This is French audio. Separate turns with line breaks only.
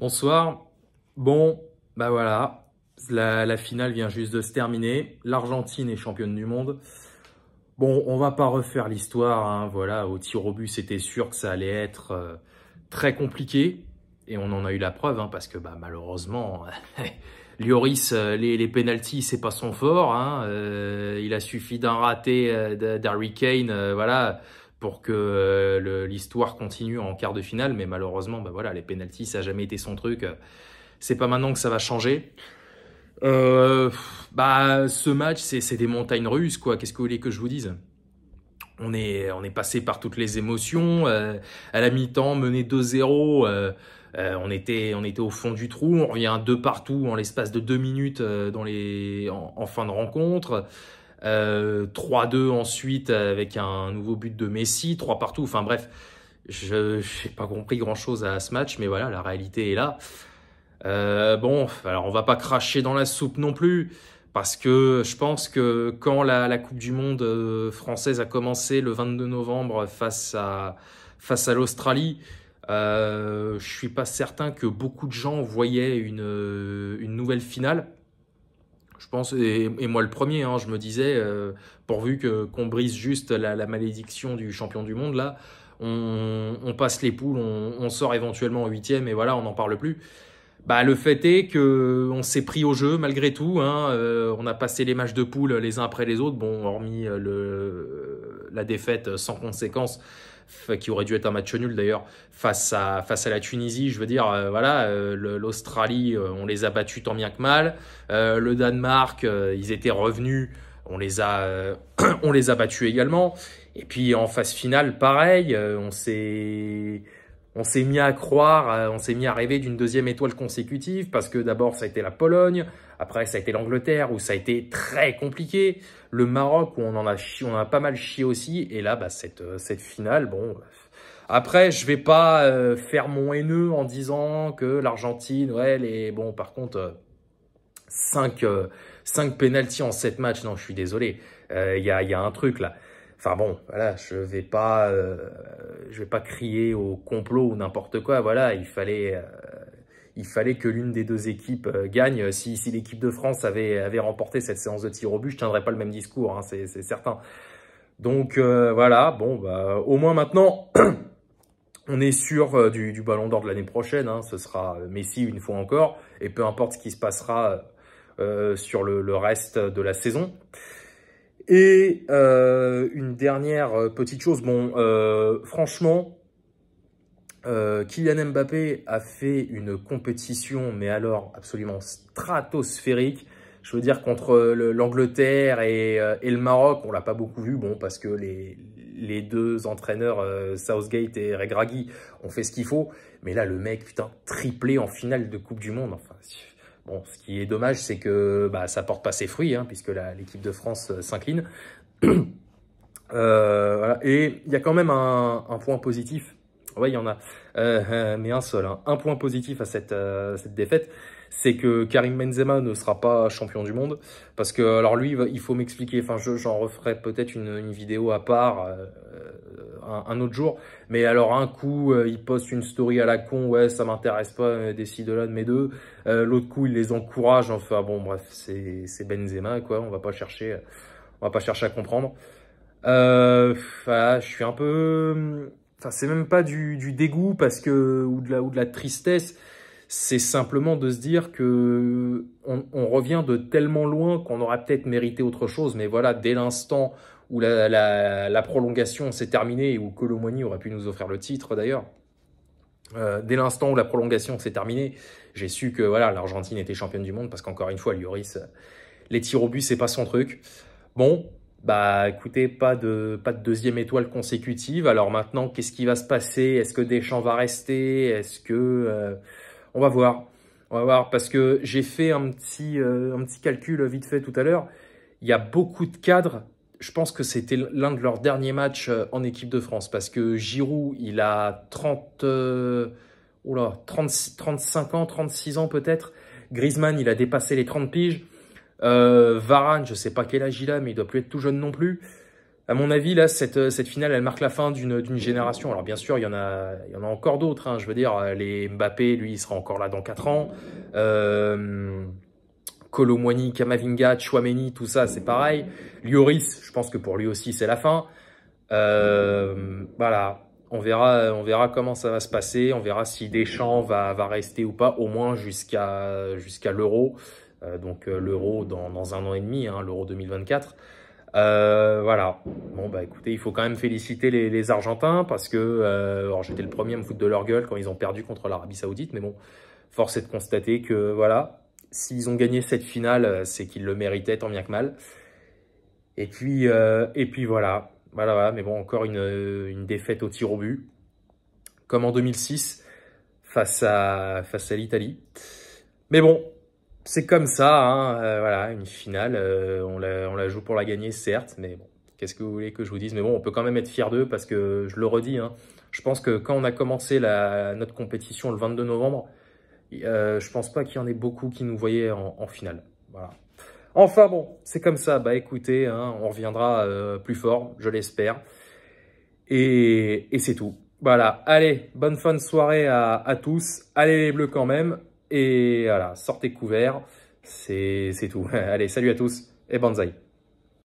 Bonsoir. Bon, bah voilà, la finale vient juste de se terminer. L'Argentine est championne du monde. Bon, on va pas refaire l'histoire, hein, voilà, au tir au but, c'était sûr que ça allait être très compliqué. Et on en a eu la preuve, hein, parce que bah, malheureusement, Lloris, les pénaltys, c'est pas son fort, hein. Il a suffi d'un raté d'Harry Kane, voilà, pour que l'histoire continue en quart de finale. Mais malheureusement, bah, voilà, les pénaltys, ça n'a jamais été son truc. C'est pas maintenant que ça va changer. Euh, Bah, ce match, c'est des montagnes russes, quoi. Qu'est-ce que vous voulez que je vous dise? On est passé par toutes les émotions. À la mi-temps, mené 2-0, on était au fond du trou. On revient 2 partout en l'espace de 2 minutes en fin de rencontre. 3-2 ensuite avec un nouveau but de Messi, 3 partout. Enfin bref, je n'ai pas compris grand-chose à ce match, mais voilà, la réalité est là. Bon, alors on va pas cracher dans la soupe non plus, parce que je pense que quand la Coupe du Monde française a commencé le 22 novembre face à l'Australie, je suis pas certain que beaucoup de gens voyaient une nouvelle finale. Je pense, et moi le premier, hein, je me disais, pourvu qu'on brise juste la malédiction du champion du monde, là, on passe les poules, on sort éventuellement en huitième, et voilà, on n'en parle plus. Bah, le fait est que on s'est pris au jeu malgré tout, hein. On a passé les matchs de poule les uns après les autres. Bon, hormis la défaite sans conséquence, qui aurait dû être un match nul d'ailleurs, face à la Tunisie. Je veux dire, voilà, l'Australie, on les a battus tant bien que mal. Le Danemark, ils étaient revenus, on les a battus également. Et puis en phase finale, pareil, on s'est mis à croire, on s'est mis à rêver d'une deuxième étoile consécutive, parce que d'abord ça a été la Pologne, après ça a été l'Angleterre où ça a été très compliqué, le Maroc où on en a pas mal chié aussi, et là bah, cette finale, bon. Après je vais pas faire mon haineux en disant que l'Argentine, ouais, bon par contre 5 pénaltys en 7 matchs, non je suis désolé, il y a un truc là. Enfin bon, voilà, je vais pas crier au complot ou n'importe quoi. Voilà, il fallait que l'une des deux équipes gagne. Si l'équipe de France avait remporté cette séance de tir au but, je tiendrais pas le même discours, hein, c'est certain. Donc voilà, bon, bah, au moins maintenant, on est sûr du Ballon d'Or de l'année prochaine, hein. Ce sera Messi une fois encore, et peu importe ce qui se passera sur le reste de la saison. Et une dernière petite chose, bon, franchement, Kylian Mbappé a fait une compétition, mais alors absolument stratosphérique. Je veux dire, contre l'Angleterre et le Maroc, on l'a pas beaucoup vu, bon, parce que les deux entraîneurs, Southgate et Regragui, ont fait ce qu'il faut. Mais là, le mec, putain, triplé en finale de Coupe du Monde, enfin... Bon, ce qui est dommage, c'est que bah, ça porte pas ses fruits, hein, puisque l'équipe de France s'incline. Voilà. Et il y a quand même un point positif. Ouais, il y en a, mais un seul, hein. Un point positif à cette défaite, c'est que Karim Benzema ne sera pas champion du monde. Parce que, alors lui, il faut m'expliquer, enfin, j'en referai peut-être une vidéo à part un autre jour. Mais alors, un coup, il poste une story à la con, ouais, ça m'intéresse pas, décide de l'un de mes deux. L'autre coup, il les encourage. Enfin, bon, bref, c'est Benzema, quoi. On va pas chercher à comprendre. Voilà, je suis un peu... Enfin, c'est même pas du dégoût parce que ou de la tristesse. C'est simplement de se dire que on revient de tellement loin qu'on aurait peut-être mérité autre chose. Mais voilà, dès l'instant où la prolongation s'est terminée et où Kolo Muani aurait pu nous offrir le titre d'ailleurs, dès l'instant où la prolongation s'est terminée, j'ai su que voilà, l'Argentine était championne du monde parce qu'encore une fois, Lloris, les tirs au but, c'est pas son truc. Bon, bah écoutez, pas de deuxième étoile consécutive. Alors maintenant, qu'est-ce qui va se passer? Est-ce que Deschamps va rester? Est-ce que on va voir. On va voir parce que j'ai fait un petit calcul vite fait tout à l'heure. Il y a beaucoup de cadres. Je pense que c'était l'un de leurs derniers matchs en équipe de France parce que Giroud, il a 35 ans, 36 ans peut-être. Griezmann, il a dépassé les 30 piges. Varane, je sais pas quel âge il a, mais il doit plus être tout jeune non plus. À mon avis, là, cette finale, elle marque la fin d'une génération. Alors bien sûr, il y en a encore d'autres, hein. Je veux dire, les Mbappé, lui, il sera encore là dans 4 ans. Kolo Muani, Camavinga, Tchouaméni, tout ça, c'est pareil. Lloris, je pense que pour lui aussi, c'est la fin. Voilà, on verra comment ça va se passer. On verra si Deschamps va rester ou pas, au moins jusqu'à l'Euro. Donc l'Euro dans 1 an et demi, hein, l'Euro 2024. Voilà. Bon, bah écoutez, il faut quand même féliciter les Argentins parce que alors j'étais le premier à me foutre de leur gueule quand ils ont perdu contre l'Arabie Saoudite, mais bon, force est de constater que voilà, s'ils ont gagné cette finale, c'est qu'ils le méritaient tant bien que mal. Et puis voilà. Voilà, mais bon, encore une défaite au tir au but, comme en 2006 face à l'Italie. Mais bon, c'est comme ça, hein, voilà, une finale, on la joue pour la gagner, certes, mais bon, qu'est-ce que vous voulez que je vous dise? Mais bon, on peut quand même être fier d'eux parce que, je le redis, hein, je pense que quand on a commencé notre compétition le 22 novembre, je pense pas qu'il y en ait beaucoup qui nous voyaient en finale. Voilà. Enfin bon, c'est comme ça, bah écoutez, hein, on reviendra plus fort, je l'espère, et c'est tout. Voilà, allez, bonne fin de soirée à tous, allez les Bleus quand même, et voilà, sortez couverts, c'est tout. Allez, salut à tous et banzai.